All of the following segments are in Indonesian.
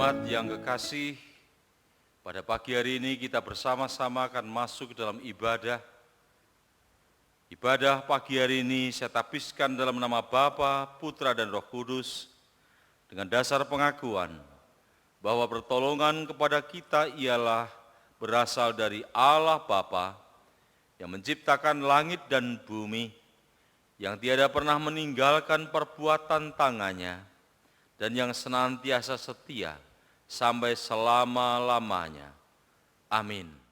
Jemaat yang kekasih, pada pagi hari ini kita bersama-sama akan masuk ke dalam ibadah. Ibadah pagi hari ini saya tapiskan dalam nama Bapa, Putra, dan Roh Kudus dengan dasar pengakuan bahwa pertolongan kepada kita ialah berasal dari Allah Bapa yang menciptakan langit dan bumi, yang tiada pernah meninggalkan perbuatan tangannya, dan yang senantiasa setia sampai selama-lamanya. Amin.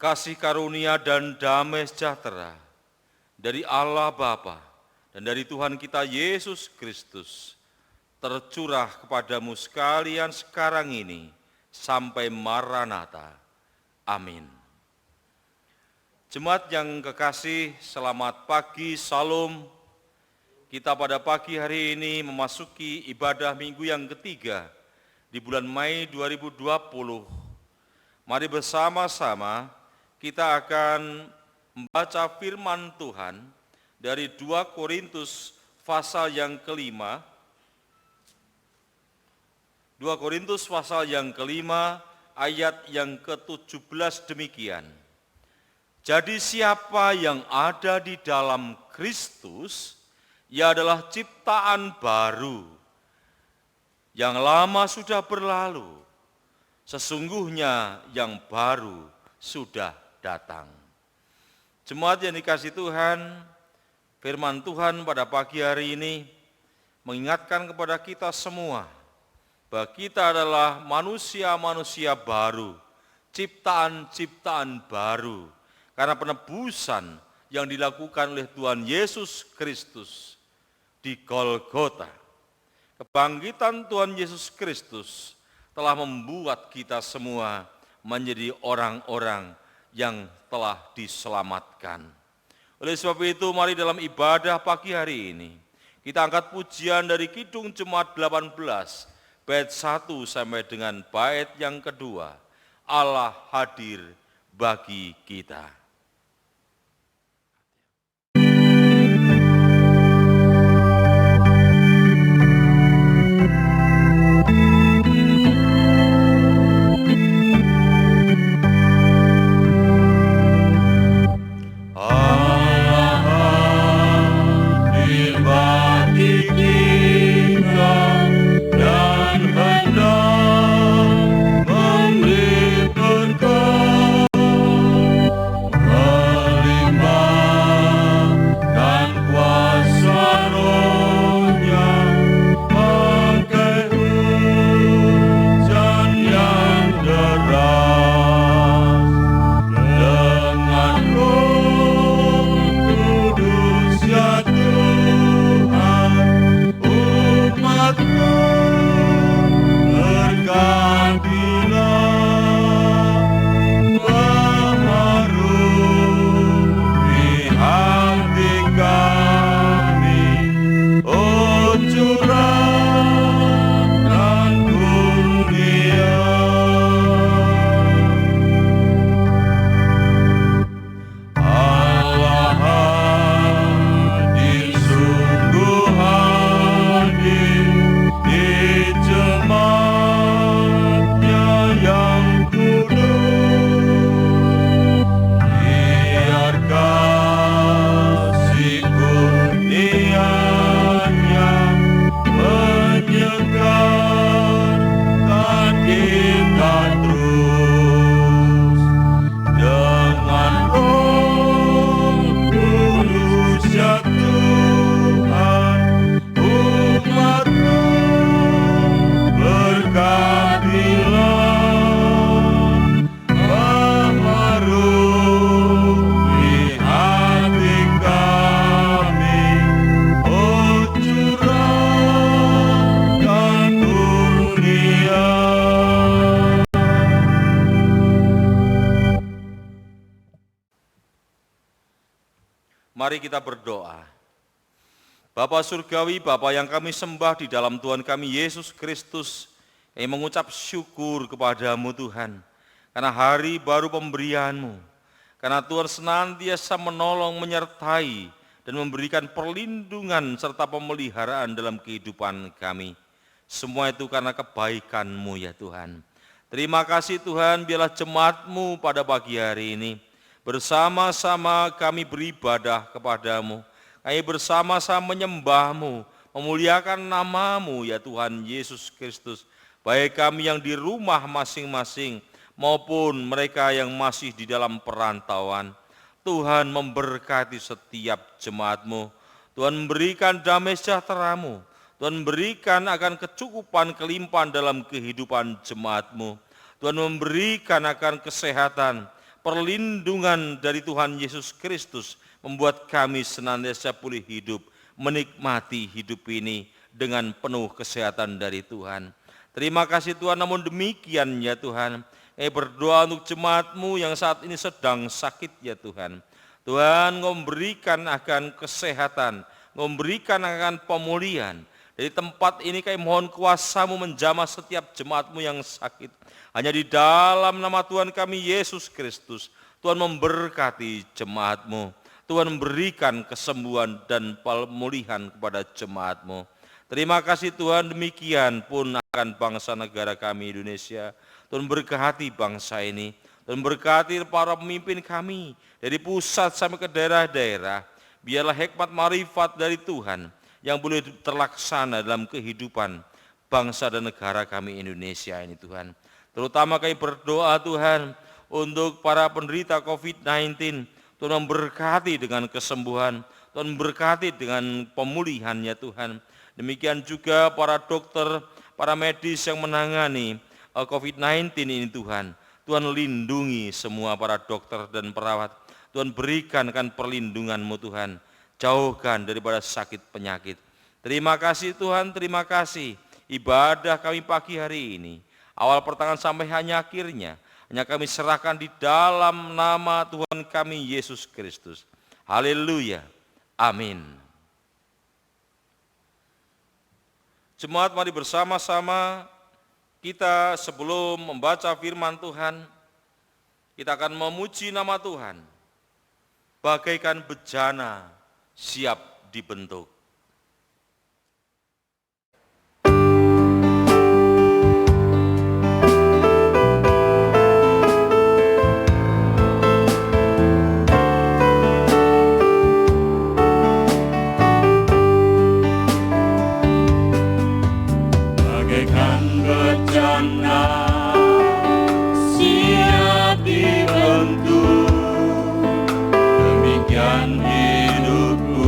Kasih karunia dan damai sejahtera dari Allah Bapa dan dari Tuhan kita Yesus Kristus tercurah kepadamu sekalian sekarang ini sampai Maranatha. Amin. Jemaat yang kekasih, selamat pagi, salam. Kita pada pagi hari ini memasuki ibadah minggu yang ketiga di bulan Mei 2020. Mari bersama-sama kita akan membaca firman Tuhan dari 2 Korintus pasal yang kelima. 2 Korintus pasal yang kelima ayat yang ke-17 demikian. Jadi siapa yang ada di dalam Kristus, ia adalah ciptaan baru. Yang lama sudah berlalu, sesungguhnya yang baru sudah datang. Jemaat yang dikasihi Tuhan, firman Tuhan pada pagi hari ini mengingatkan kepada kita semua bahwa kita adalah manusia-manusia baru, ciptaan-ciptaan baru, karena penebusan yang dilakukan oleh Tuhan Yesus Kristus di Golgota. Kebangkitan Tuhan Yesus Kristus telah membuat kita semua menjadi orang-orang yang telah diselamatkan. Oleh sebab itu, mari dalam ibadah pagi hari ini, kita angkat pujian dari Kidung Jemaat 18, bait 1 sampai dengan bait yang kedua. Allah hadir bagi kita. Memberi berkat Mari kita berdoa. Bapa Surgawi, Bapa yang kami sembah di dalam Tuhan kami Yesus Kristus, kami mengucap syukur kepadamu Tuhan, karena hari baru pemberian-Mu, karena Tuhan senantiasa menolong, menyertai, dan memberikan perlindungan serta pemeliharaan dalam kehidupan kami. Semua itu karena kebaikan-Mu ya Tuhan. Terima kasih Tuhan, biarlah jemaat-Mu pada pagi hari ini, bersama-sama kami beribadah kepadamu. Kami bersama-sama menyembah-Mu, memuliakan nama-Mu ya Tuhan Yesus Kristus. Baik kami yang di rumah masing-masing maupun mereka yang masih di dalam perantauan. Tuhan memberkati setiap jemaat-Mu. Tuhan memberikan damai sejahtera-Mu. Tuhan memberikan akan kecukupan kelimpahan dalam kehidupan jemaat-Mu. Tuhan memberikan akan kesehatan, perlindungan dari Tuhan Yesus Kristus, membuat kami senantiasa pulih hidup, menikmati hidup ini dengan penuh kesehatan dari Tuhan. Terima kasih Tuhan, namun demikian ya Tuhan, berdoa untuk jemaat-Mu yang saat ini sedang sakit ya Tuhan. Tuhan memberikan akan kesehatan, memberikan akan pemulihan. Dari tempat ini kami mohon kuasa-Mu menjamah setiap jemaat-Mu yang sakit. Hanya di dalam nama Tuhan kami Yesus Kristus, Tuhan memberkati jemaat-Mu. Tuhan memberikan kesembuhan dan pemulihan kepada jemaat-Mu. Terima kasih Tuhan, demikian pun akan bangsa negara kami Indonesia. Tuhan berkati bangsa ini, Tuhan berkati para pemimpin kami, dari pusat sampai ke daerah-daerah. Biarlah hikmat marifat dari Tuhan yang boleh terlaksana dalam kehidupan bangsa dan negara kami Indonesia ini Tuhan. Terutama kami berdoa Tuhan untuk para penderita COVID-19, Tuhan memberkati dengan kesembuhan, Tuhan memberkati dengan pemulihannya Tuhan. Demikian juga para dokter, para medis yang menangani COVID-19 ini Tuhan. Tuhan lindungi semua para dokter dan perawat. Tuhan berikan kan perlindungan-Mu Tuhan. Jauhkan daripada sakit penyakit. Terima kasih Tuhan, terima kasih. Ibadah kami pagi hari ini, awal pertengahan sampai hanya akhirnya, hanya kami serahkan di dalam nama Tuhan kami Yesus Kristus. Haleluya. Amin. Jemaat, mari bersama-sama kita sebelum membaca firman Tuhan, kita akan memuji nama Tuhan. Bagaikan bejana siap dibentuk. Demikian hidupku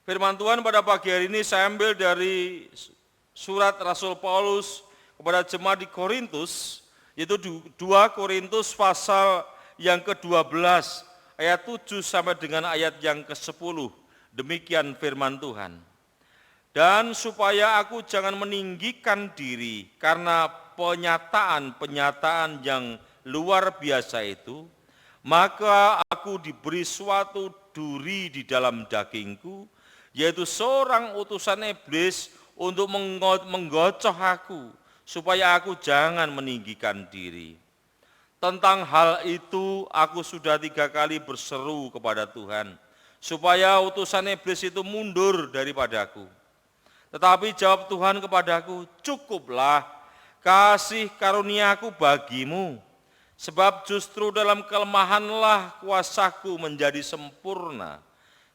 Firman Tuhan pada pagi hari ini saya ambil dari surat Rasul Paulus kepada jemaat di Korintus, yaitu 2 Korintus pasal yang ke-12, ayat 7 sampai dengan ayat yang ke-10. Demikian firman Tuhan. Dan supaya aku jangan meninggikan diri karena penyataan yang luar biasa itu, maka aku diberi suatu duri di dalam dagingku, yaitu seorang utusan iblis untuk menggocoh aku, supaya aku jangan meninggikan diri. Tentang hal itu aku sudah 3 kali berseru kepada Tuhan, supaya utusan iblis itu mundur daripadaku. Tetapi jawab Tuhan kepadaku, cukuplah kasih karuniaku bagimu, sebab justru dalam kelemahanlah kuasaku menjadi sempurna.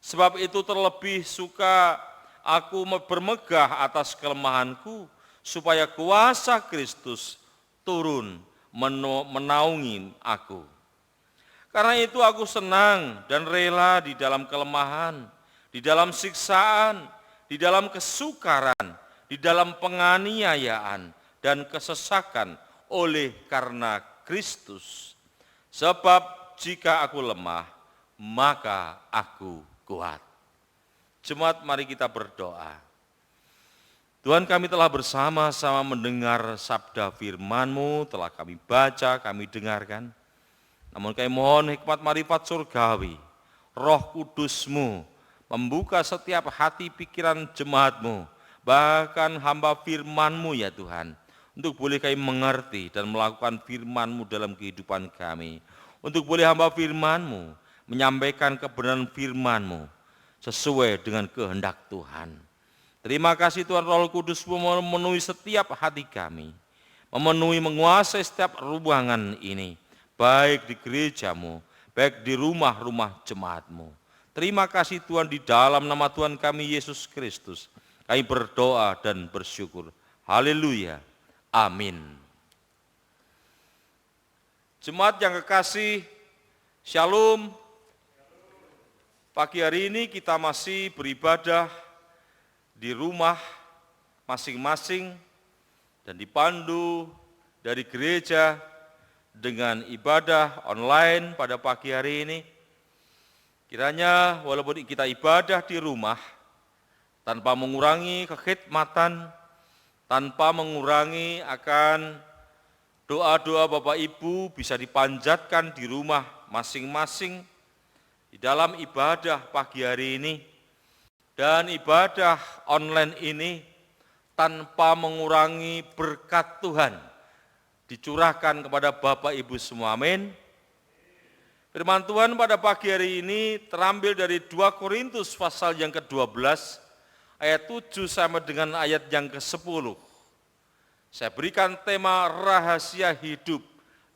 Sebab itu terlebih suka aku bermegah atas kelemahanku, supaya kuasa Kristus turun menaungi aku. Karena itu aku senang dan rela di dalam kelemahan, di dalam siksaan, di dalam kesukaran, di dalam penganiayaan dan kesesakan oleh karena Kristus. Sebab jika aku lemah, maka aku kuat. Jemaat, mari kita berdoa. Tuhan, kami telah bersama-sama mendengar sabda firman-Mu, telah kami baca, kami dengarkan. Namun kami mohon hikmat marifat surgawi, Roh Kudus-Mu membuka setiap hati pikiran jemaat-Mu, bahkan hamba firman-Mu ya Tuhan, untuk boleh kami mengerti dan melakukan firman-Mu dalam kehidupan kami. Untuk boleh hamba firman-Mu menyampaikan kebenaran firman-Mu sesuai dengan kehendak Tuhan. Terima kasih Tuhan, Roh Kudus memenuhi setiap hati kami, memenuhi menguasai setiap ruangan ini, baik di gereja-Mu, baik di rumah-rumah jemaat-Mu. Terima kasih Tuhan, di dalam nama Tuhan kami Yesus Kristus, kami berdoa dan bersyukur. Haleluya. Amin. Jemaat yang kekasih, Shalom. Pagi hari ini kita masih beribadah di rumah masing-masing dan dipandu dari gereja dengan ibadah online pada pagi hari ini. Kiranya walaupun kita ibadah di rumah, tanpa mengurangi kekhidmatan, tanpa mengurangi akan doa-doa Bapak Ibu bisa dipanjatkan di rumah masing-masing, di dalam ibadah pagi hari ini, dan ibadah online ini tanpa mengurangi berkat Tuhan dicurahkan kepada Bapak Ibu semua, amin. Firman Tuhan pada pagi hari ini terambil dari 2 Korintus pasal yang ke-12, ayat 7 sampai dengan ayat yang ke-10. Saya berikan tema rahasia hidup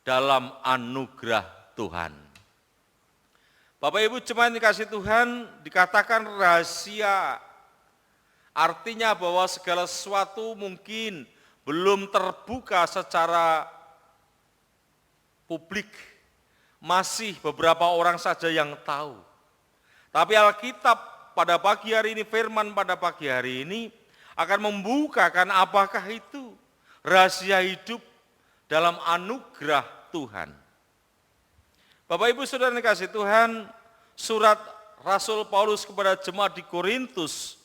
dalam anugerah Tuhan. Bapak Ibu jemaat yang dikasihi Tuhan, dikatakan rahasia, artinya bahwa segala sesuatu mungkin belum terbuka secara publik, masih beberapa orang saja yang tahu. Tapi Alkitab pada pagi hari ini, firman pada pagi hari ini akan membukakan apakah itu rahasia hidup dalam anugerah Tuhan. Bapak Ibu Saudara yang dikasihi Tuhan, surat Rasul Paulus kepada jemaat di Korintus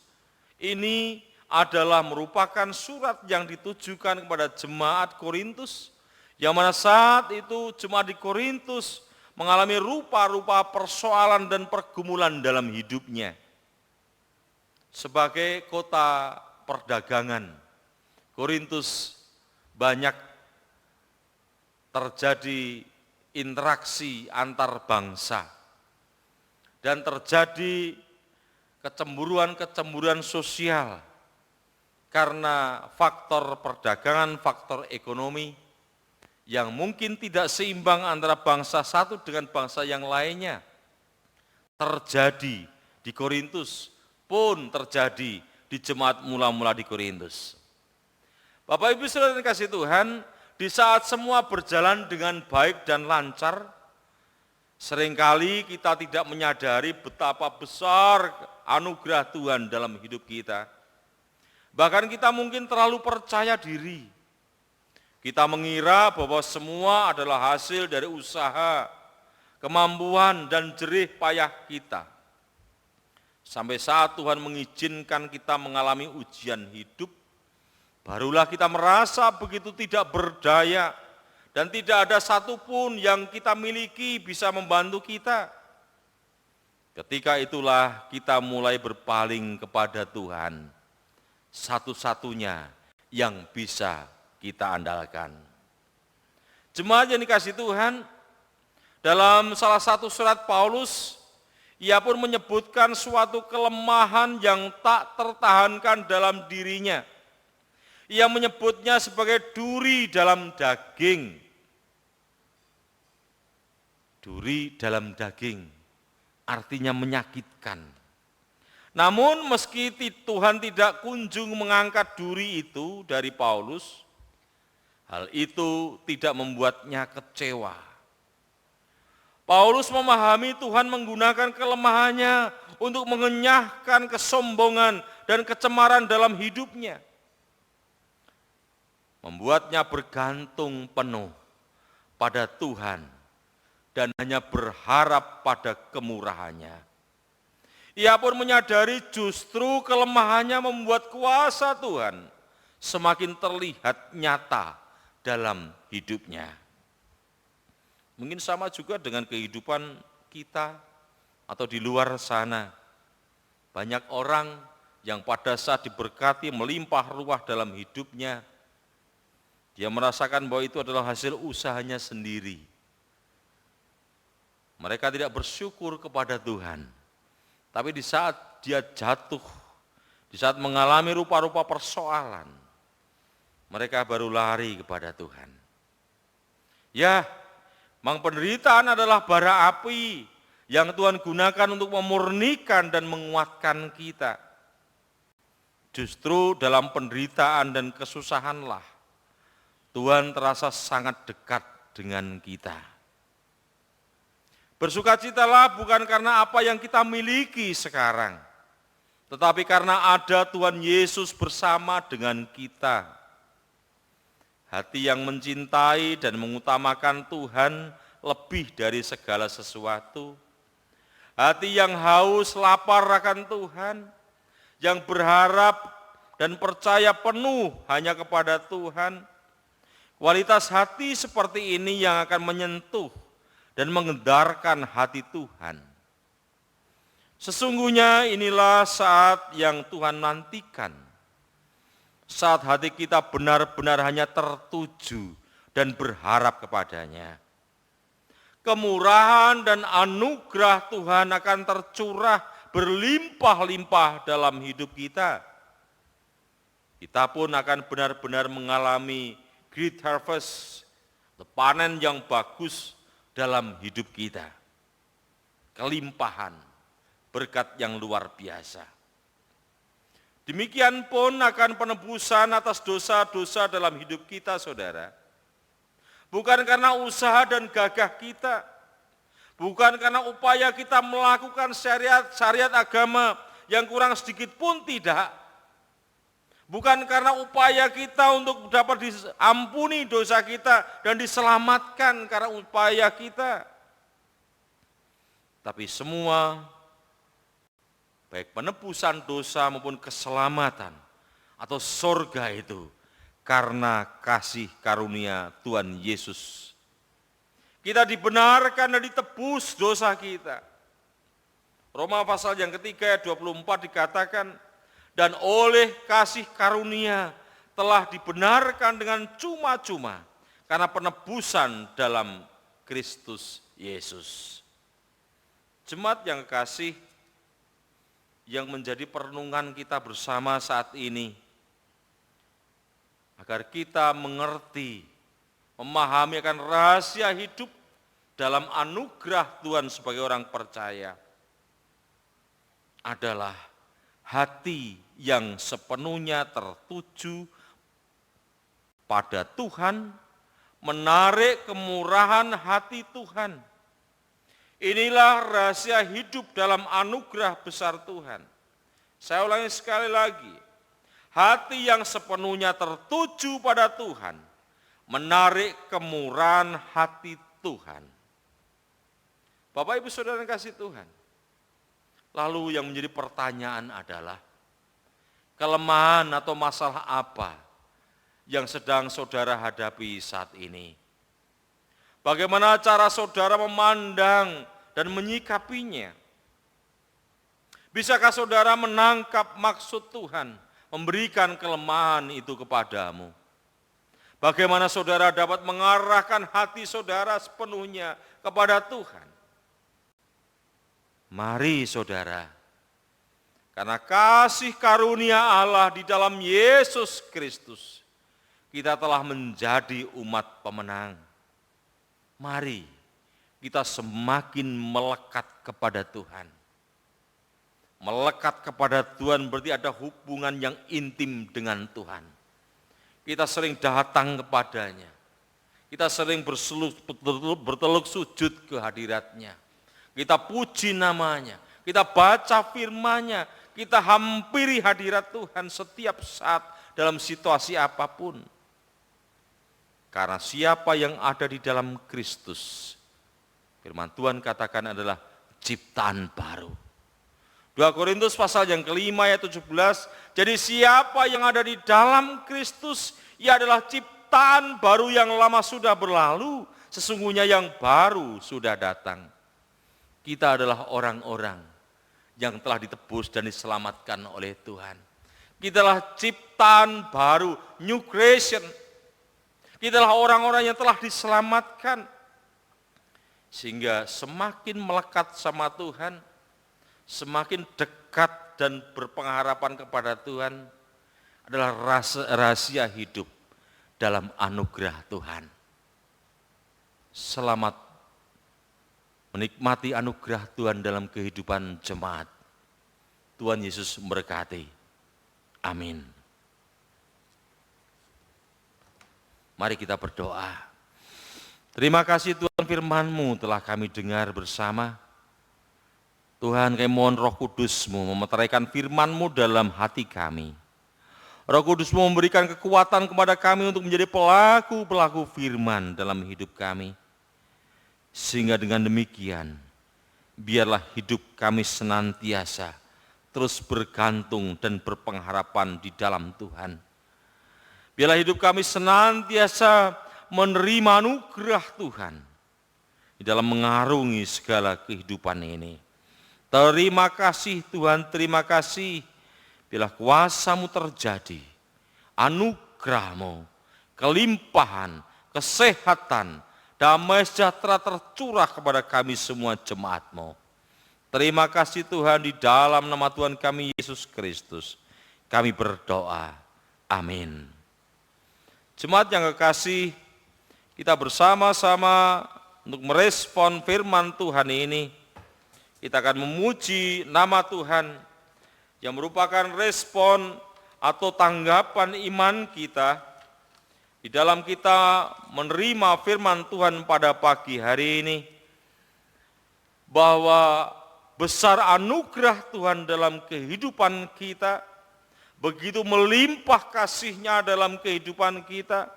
ini adalah merupakan surat yang ditujukan kepada jemaat Korintus, yang mana saat itu jemaat di Korintus mengalami rupa-rupa persoalan dan pergumulan dalam hidupnya. Sebagai kota perdagangan, Korintus banyak terjadi interaksi antar bangsa dan terjadi kecemburuan-kecemburuan sosial karena faktor perdagangan, faktor ekonomi yang mungkin tidak seimbang antara bangsa satu dengan bangsa yang lainnya. Terjadi di Korintus, pun terjadi di jemaat mula-mula di Korintus. Bapak Ibu Saudara yang dikasihi Tuhan, di saat semua berjalan dengan baik dan lancar, Seringkali kita tidak menyadari betapa besar anugerah Tuhan dalam hidup kita. Bahkan kita mungkin terlalu percaya diri. Kita mengira bahwa semua adalah hasil dari usaha, kemampuan, dan jerih payah kita. Sampai saat Tuhan mengizinkan kita mengalami ujian hidup, barulah kita merasa begitu tidak berdaya, dan tidak ada satupun yang kita miliki bisa membantu kita. Ketika itulah kita mulai berpaling kepada Tuhan, satu-satunya yang bisa kita andalkan. Jemaat yang dikasihi Tuhan, dalam salah satu surat Paulus, ia pun menyebutkan suatu kelemahan yang tak tertahankan dalam dirinya. Ia menyebutnya sebagai duri dalam daging. Duri dalam daging artinya menyakitkan. Namun meski Tuhan tidak kunjung mengangkat duri itu dari Paulus, hal itu tidak membuatnya kecewa. Paulus memahami Tuhan menggunakan kelemahannya untuk mengenyahkan kesombongan dan kecemaran dalam hidupnya. Membuatnya bergantung penuh pada Tuhan dan hanya berharap pada kemurahannya. Ia pun menyadari justru kelemahannya membuat kuasa Tuhan semakin terlihat nyata dalam hidupnya. Mungkin sama juga dengan kehidupan kita atau di luar sana. Banyak orang yang pada saat diberkati melimpah ruah dalam hidupnya, dia merasakan bahwa itu adalah hasil usahanya sendiri. Mereka tidak bersyukur kepada Tuhan. Tapi di saat dia jatuh, di saat mengalami rupa-rupa persoalan, mereka baru lari kepada Tuhan. Ya, memang penderitaan adalah bara api yang Tuhan gunakan untuk memurnikan dan menguatkan kita. Justru dalam penderitaan dan kesusahanlah Tuhan terasa sangat dekat dengan kita. Bersukacitalah bukan karena apa yang kita miliki sekarang, tetapi karena ada Tuhan Yesus bersama dengan kita. Hati yang mencintai dan mengutamakan Tuhan lebih dari segala sesuatu. Hati yang haus lapar akan Tuhan, yang berharap dan percaya penuh hanya kepada Tuhan. Kualitas hati seperti ini yang akan menyentuh dan mengendarkan hati Tuhan. Sesungguhnya inilah saat yang Tuhan nantikan. Saat hati kita benar-benar hanya tertuju dan berharap kepadanya. Kemurahan dan anugerah Tuhan akan tercurah berlimpah-limpah dalam hidup kita. Kita pun akan benar-benar mengalami great harvest, panen yang bagus dalam hidup kita. Kelimpahan, berkat yang luar biasa. Demikian pun akan penebusan atas dosa-dosa dalam hidup kita, saudara. Bukan karena usaha dan gagah kita, bukan karena upaya kita melakukan syariat agama yang kurang sedikit pun tidak. Bukan karena upaya kita untuk dapat diampuni dosa kita dan diselamatkan karena upaya kita. Tapi semua, baik penebusan dosa maupun keselamatan atau surga itu, karena kasih karunia Tuhan Yesus. Kita dibenarkan dan ditebus dosa kita. Roma pasal yang ketiga ayat 24 dikatakan, dan oleh kasih karunia telah dibenarkan dengan cuma-cuma karena penebusan dalam Kristus Yesus. Jemaat yang kasih, yang menjadi perenungan kita bersama saat ini, agar kita mengerti, memahami akan rahasia hidup dalam anugerah Tuhan sebagai orang percaya, adalah hati yang sepenuhnya tertuju pada Tuhan, menarik kemurahan hati Tuhan. Inilah rahasia hidup dalam anugerah besar Tuhan. Saya ulangi sekali lagi, hati yang sepenuhnya tertuju pada Tuhan, menarik kemurahan hati Tuhan. Bapak, Ibu, Saudara yang kasih Tuhan. Lalu yang menjadi pertanyaan adalah, kelemahan atau masalah apa yang sedang saudara hadapi saat ini? Bagaimana cara saudara memandang dan menyikapinya? Bisakah saudara menangkap maksud Tuhan memberikan kelemahan itu kepadamu? Bagaimana saudara dapat mengarahkan hati saudara sepenuhnya kepada Tuhan? Mari saudara, karena kasih karunia Allah di dalam Yesus Kristus, kita telah menjadi umat pemenang. Mari kita semakin melekat kepada Tuhan. Melekat kepada Tuhan berarti ada hubungan yang intim dengan Tuhan. Kita sering datang kepadanya. Kita sering berteluk sujud ke hadiratnya. Kita puji namanya. Kita baca firman-Nya. Kita hampiri hadirat Tuhan setiap saat dalam situasi apapun. Karena siapa yang ada di dalam Kristus, firman Tuhan katakan adalah ciptaan baru. 2 Korintus pasal yang kelima ayat 17, jadi siapa yang ada di dalam Kristus, ia adalah ciptaan baru, yang lama sudah berlalu, sesungguhnya yang baru sudah datang. Kita adalah orang-orang yang telah ditebus dan diselamatkan oleh Tuhan. Kita adalah ciptaan baru, new creation. Kita adalah orang-orang yang telah diselamatkan. Sehingga semakin melekat sama Tuhan, semakin dekat dan berpengharapan kepada Tuhan adalah rahasia hidup dalam anugerah Tuhan. Selamat menikmati anugerah Tuhan dalam kehidupan jemaat. Tuhan Yesus memberkati. Amin. Mari kita berdoa. Terima kasih Tuhan, firman-Mu telah kami dengar bersama. Tuhan, kami mohon Roh Kudus-Mu memeteraikan firman-Mu dalam hati kami. Roh Kudus-Mu memberikan kekuatan kepada kami untuk menjadi pelaku-pelaku firman dalam hidup kami. Sehingga dengan demikian, biarlah hidup kami senantiasa terus bergantung dan berpengharapan di dalam Tuhan. Biarlah hidup kami senantiasa menerima anugerah Tuhan di dalam mengarungi segala kehidupan ini. Terima kasih Tuhan, terima kasih. Biarlah kuasa-Mu terjadi, anugerah-Mu, kelimpahan, kesehatan, damai sejahtera tercurah kepada kami semua jemaat-Mu. Terima kasih Tuhan, di dalam nama Tuhan kami Yesus Kristus kami berdoa. Amin. Jemaat yang kekasih, kita bersama-sama untuk merespon firman Tuhan ini. Kita akan memuji nama Tuhan yang merupakan respon atau tanggapan iman kita di dalam kita menerima firman Tuhan pada pagi hari ini, bahwa besar anugerah Tuhan dalam kehidupan kita, begitu melimpah kasih-Nya dalam kehidupan kita,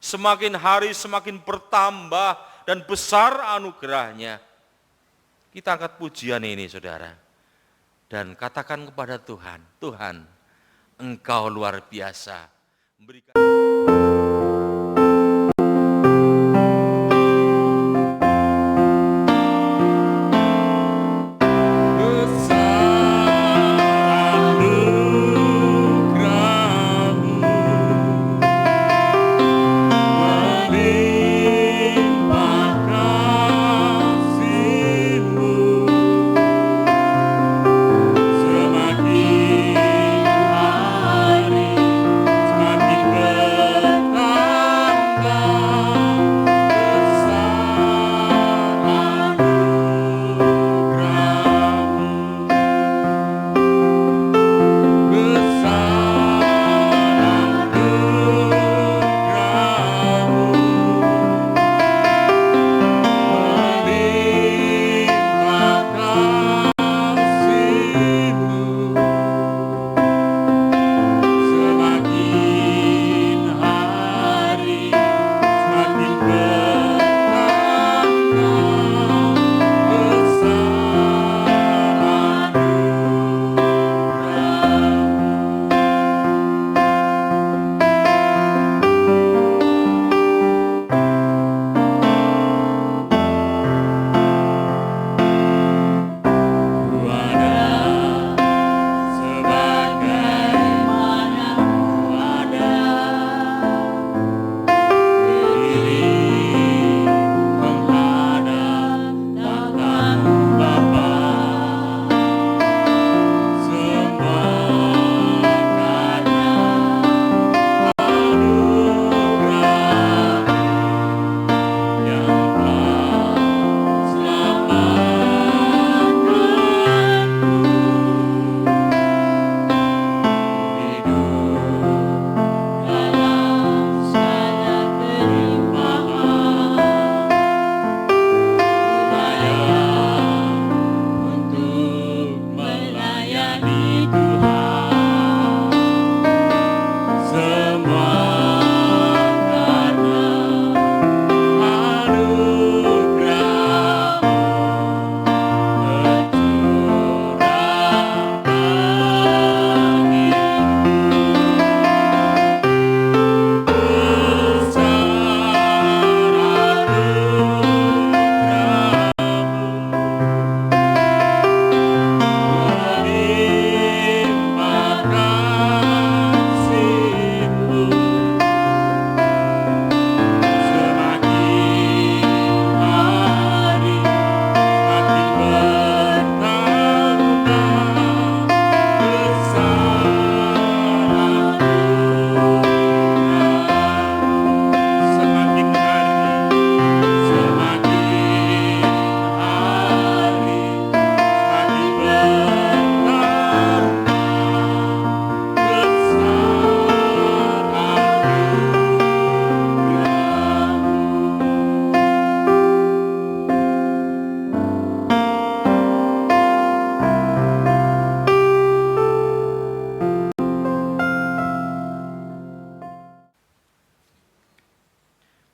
semakin hari semakin bertambah dan besar anugerah-Nya. Kita angkat pujian ini saudara, dan katakan kepada Tuhan, Tuhan, Engkau luar biasa. Memberikan Semakin hari, semakin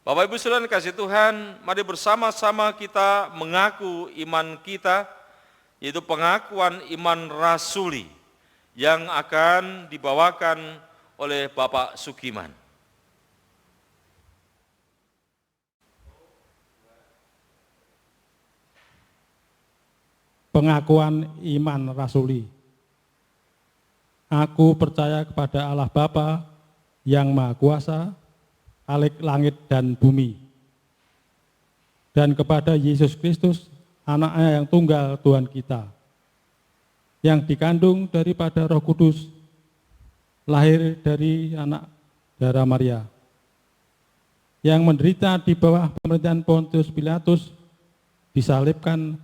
Bapak Ibu saudara kasih Tuhan, mari bersama-sama kita mengaku iman kita, yaitu pengakuan iman rasuli yang akan dibawakan oleh Bapak Sukiman. Pengakuan iman rasuli. Aku percaya kepada Allah Bapa yang Maha Kuasa, Khalik langit dan bumi, dan kepada Yesus Kristus, Anaknya yang tunggal Tuhan kita, yang dikandung daripada Roh Kudus, lahir dari anak darah Maria, yang menderita di bawah pemerintahan Pontius Pilatus, disalibkan,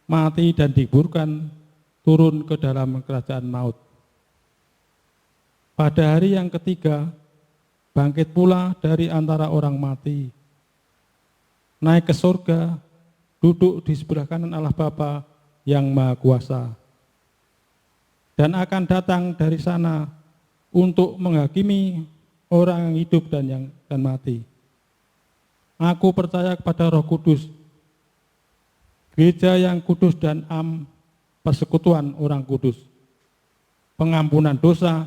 mati dan dikuburkan, turun ke dalam kerajaan maut. Pada hari yang ketiga, bangkit pula dari antara orang mati, naik ke surga, duduk di sebelah kanan Allah Bapa yang Maha Kuasa, dan akan datang dari sana untuk menghakimi orang yang hidup dan mati. Aku percaya kepada Roh Kudus, gereja yang kudus dan persekutuan orang kudus, pengampunan dosa,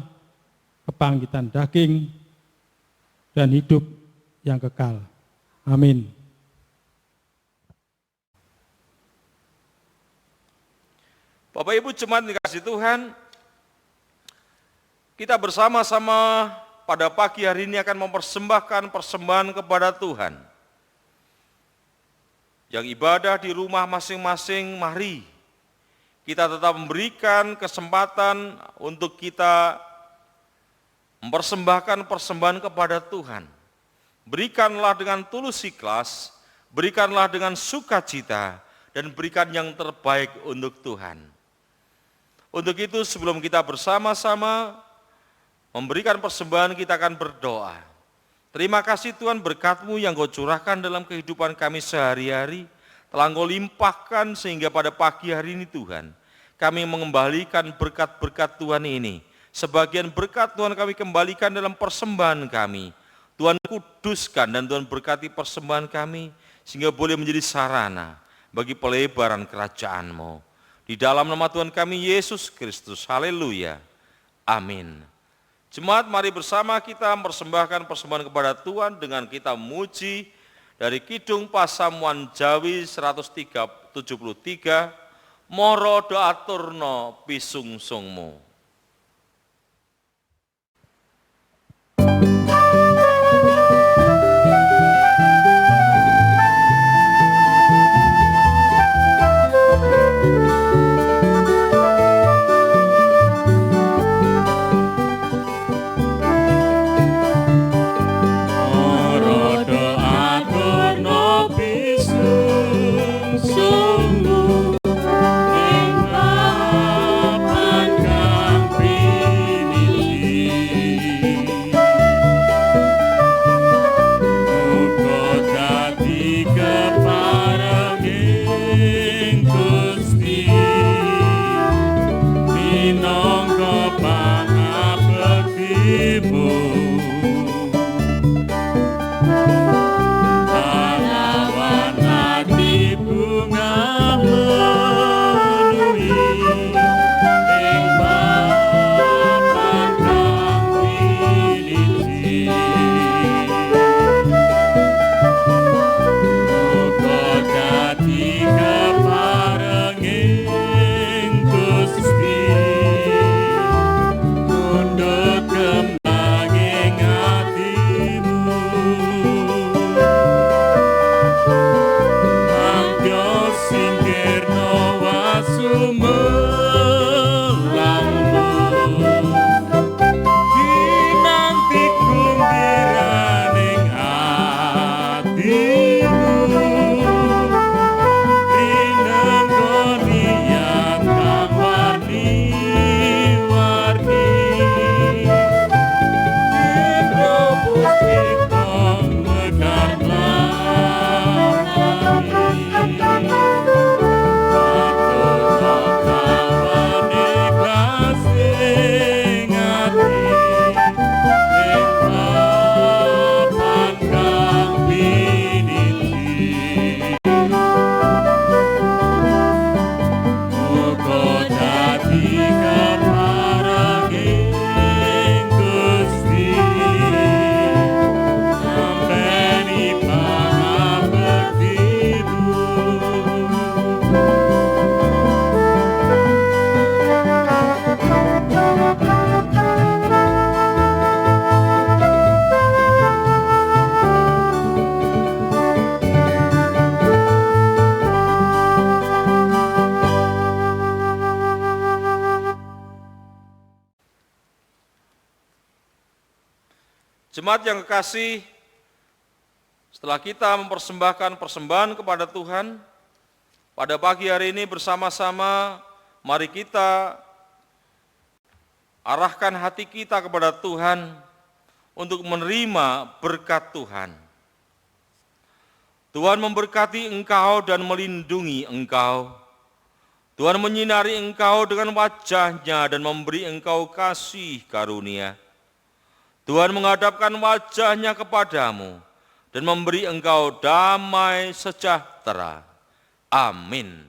kebangkitan daging, dan hidup yang kekal. Amin. Bapak Ibu jemaat dikasih Tuhan, kita bersama-sama pada pagi hari ini akan mempersembahkan persembahan kepada Tuhan. Yang ibadah di rumah masing-masing, mari kita tetap memberikan kesempatan untuk kita mempersembahkan persembahan kepada Tuhan. Berikanlah dengan tulus ikhlas, berikanlah dengan sukacita, dan berikan yang terbaik untuk Tuhan. Untuk itu sebelum kita bersama-sama memberikan persembahan, kita akan berdoa. Terima kasih Tuhan, berkat-Mu yang Kau curahkan dalam kehidupan kami sehari-hari, telah Kau limpahkan sehingga pada pagi hari ini Tuhan, kami mengembalikan berkat-berkat Tuhan ini. Sebagian berkat Tuhan kami kembalikan dalam persembahan kami. Tuhan kuduskan dan Tuhan berkati persembahan kami, sehingga boleh menjadi sarana bagi pelebaran kerajaan-Mu. Di dalam nama Tuhan kami Yesus Kristus, haleluya, amin. Jemaat, mari bersama kita mempersembahkan persembahan kepada Tuhan dengan kita memuji dari Kidung Pasamuan Jawi 173, Moro doa turno pisungsungmu. Sungguh, engkau akan Jemaat yang kekasih, setelah kita mempersembahkan persembahan kepada Tuhan, pada pagi hari ini bersama-sama mari kita arahkan hati kita kepada Tuhan untuk menerima berkat Tuhan. Tuhan memberkati engkau dan melindungi engkau. Tuhan menyinari engkau dengan wajah-Nya dan memberi engkau kasih karunia. Tuhan menghadapkan wajah-Nya kepadamu dan memberi engkau damai sejahtera. Amin.